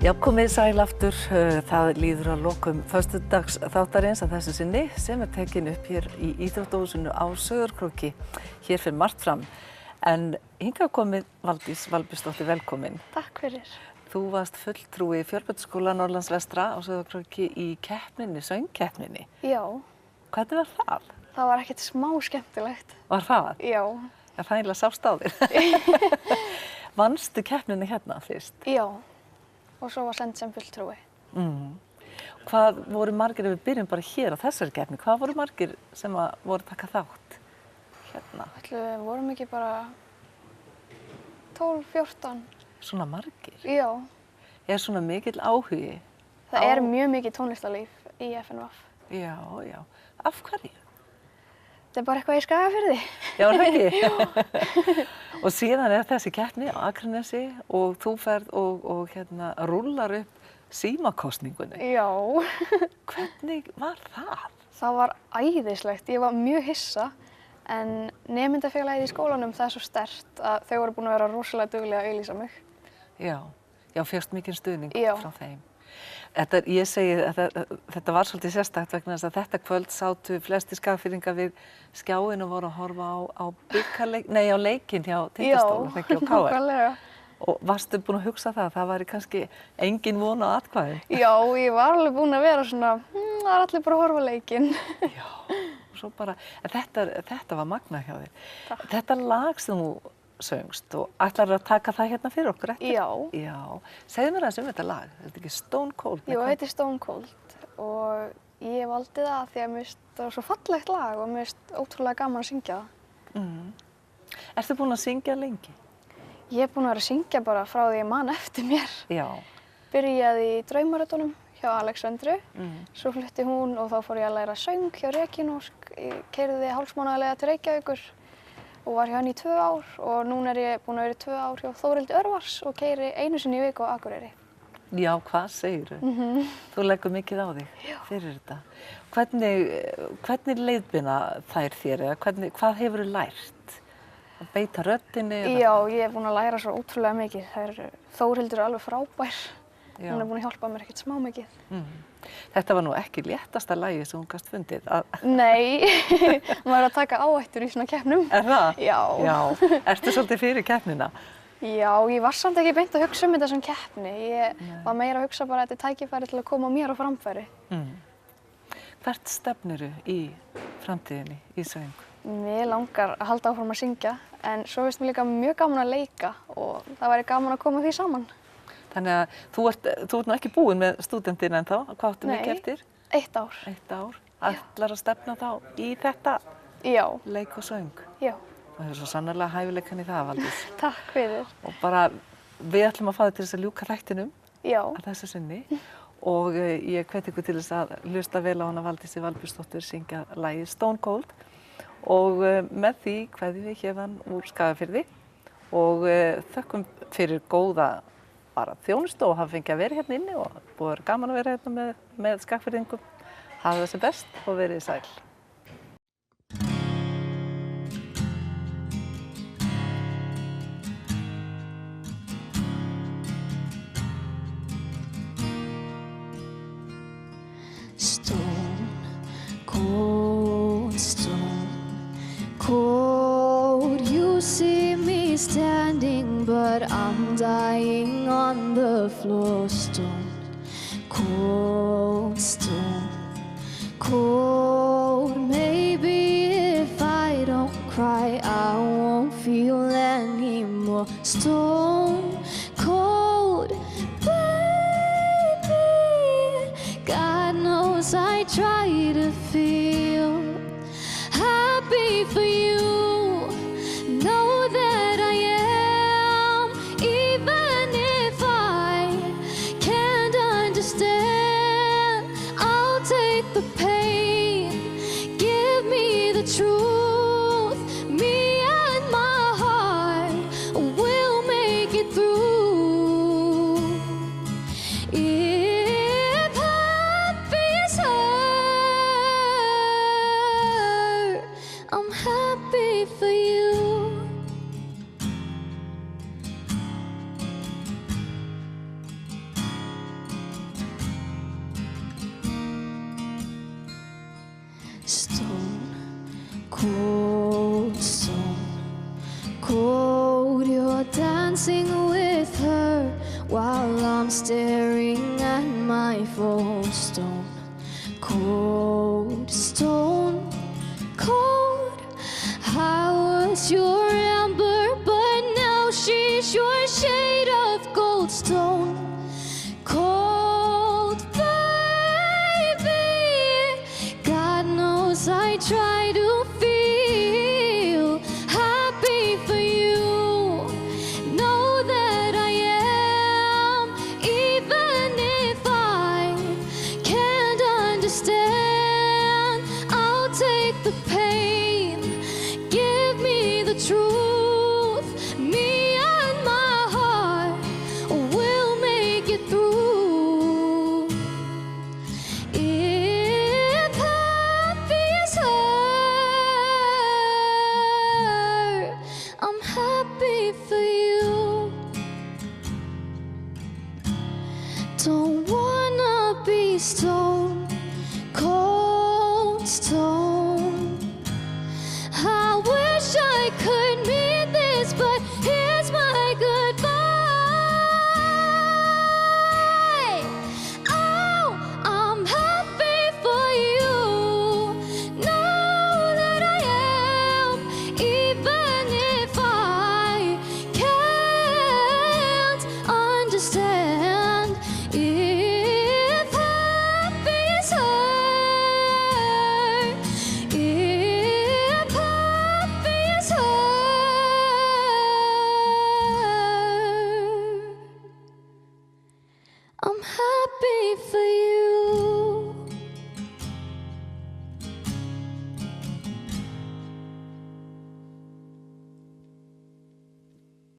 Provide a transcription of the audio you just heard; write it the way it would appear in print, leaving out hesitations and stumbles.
Já, komið sæl aftur. Það líður að lokum föstudags þáttarins að þessu sinni sem tekin upp hér í Íþróttahúsinu á Sauðárkróki. Hér fyrir margt fram. En hingað komið Valdís Valbjörnsdóttir, velkomin. Takk fyrir. Þú varst fulltrúi Fjölbrautaskóla Norðurlands vestra á Sauðárkróki í keppninni, söngkeppninni. Já. Hvernig var það? Það var ekkert smá skemmtilegt. Var það? Já. Það fænilega sást á þér. Vannstu keppninni hérna fyrst? Já. Og svo var send sem fulltrúi. Hvað voru margir, ef við byrjum bara hér á þessari keppni, hvað voru margir sem voru taka þátt hérna? Við vorum ekki bara 12, 14. Svona margir? Já. Er svona mikill áhugi? Það er mjög mikið tónlistarlíf í FNVF. Já, já. Af hverju? Þetta er bara eitthvað í Skagafirði. Já, er það ekki? Já. Og síðan er þessi keppni á Akranesi og þú ferð og rúllar upp símakosningunni. Já. Hvernig var það? Það var æðislegt. Ég var mjög hissa. En nemendafélagið í skólanum, það er svo sterkt að þau voru búin að vera rosalega duglega að auglýsa mig. Já, fékkst mikinn stuðning Já. frá þeim. Ég segi þetta var svolítið sérstakt vegna þess að þetta kvöld sátu flestir Skagfirðingar við skjáinn og voru að horfa á á leikinn hjá Tindastól og KR. Nákvæmlega. Og varstu búin að hugsa það væri kannski engin von á atkvæði? Já, ég var alveg búin að vera svona, það er allir bara að horfa á leikinn. Já, og svo bara, þetta var magnað hjá þér. Takk. Þetta lag sem þú söngst og ætlarðu að taka það hérna fyrir okkur eftir? Já. Já. Segðu mér aðeins þetta lag, þetta ekki Stone Cold? Jú, þetta er Stone Cold og ég valdi það því að mér finnst það var svo fallegt lag og mér finnst ótrúlega gaman að syngja það. Ertu búin að syngja lengi? Ég er búin að vera að syngja bara frá því ég man eftir mér. Já. Byrjaði í Draumaröddunum hjá Alexöndru, svo flutti hún og þá fór ég að læra söng hjá Regínu og keyrði hálfsmánaðarlega til Reykjavíkur og var hjá henni í 2 ár og núna er ég búin að vera í 2 ár hjá Þórhildi Örvars og keyri 1 sinni í viku á Akureyri. Já, hvað segirðu? Þú leggur mikið á þig fyrir þetta. Hvernig leiðbeina þær þér eða hvað hefurðu lært? Að beita röddinni? Já, ég er búin að læra svo ótrúlega mikið. Þórhildur er alveg frábær. Hún er búin að hjálpa mér ekkert smá mikið. Þetta var nú ekki léttasta lagi sem hún gast fundið. Nei, maður er að taka áhættur í svona keppnum. Er það? Já. Já. Ertu svolítið fyrir keppnina? Já, ég var samt ekki beint að hugsa þetta sem keppni. Ég var meira að hugsa bara að þetta er tækifæri til að koma mér á framfæri. Hvert stefniru í framtíðinni í söng? Mér langar að halda áfram að syngja, en svo finnst mér líka mjög gaman að leika og það væri gaman að koma því saman. Þannig að þú ert nú ekki búin með stúdentinn ennþá, hvað áttu mikið eftir? 1 ár. 1 ár. Ætlar að stefna þá í þetta leik og söng? Já. Og hefur svo sannarlega hæfileikann í það, Valdís. Takk fyrir. Og bara, við ætlum að fá þig til þess að ljúka þættinum að þessu sinni. Og ég hvet ykkur til þess að hlusta vel á hana Valdísi Valbjörnsdóttur syngja lagið Stone Cold. Og með því kveðjum við hérðan úr Skagafirði og þökkum fyrir góða þjónustu og hafa fengið að vera hérna inni og búið að vera gaman að vera hérna með Skagfirðingum. Hafa það sem best og verið sæl. Stone cold, stone cold. You see me standing, but I'm dying on the floor. Stone cold, stone cold. Maybe if I don't cry, I won't feel anymore. Stone cold, baby. God knows I try to feel happy for you. Know that I am, even if I can't understand. I'll take the pain, give me the truth. Me and my heart will make it through. If happy is hurt, I'm happy for you. cold stone cold. You're dancing with her while I'm staring at my phone. Stone cold, stone cold. I was your amber, but now she's your shade of gold. Stone cold, baby. God knows I try to feel happy for you. Know that I am, even if I can't understand. I'll take the pain, give me the truth. Me and my heart will make it through. If happy is her, I'm happy for you. Don't wanna be stone cold stone. I wish I could mean this, but here's my goodbye. Oh, I'm happy for you. Know that I am, even if I can't understand. If happy is her, if happy is her, I'm happy for you.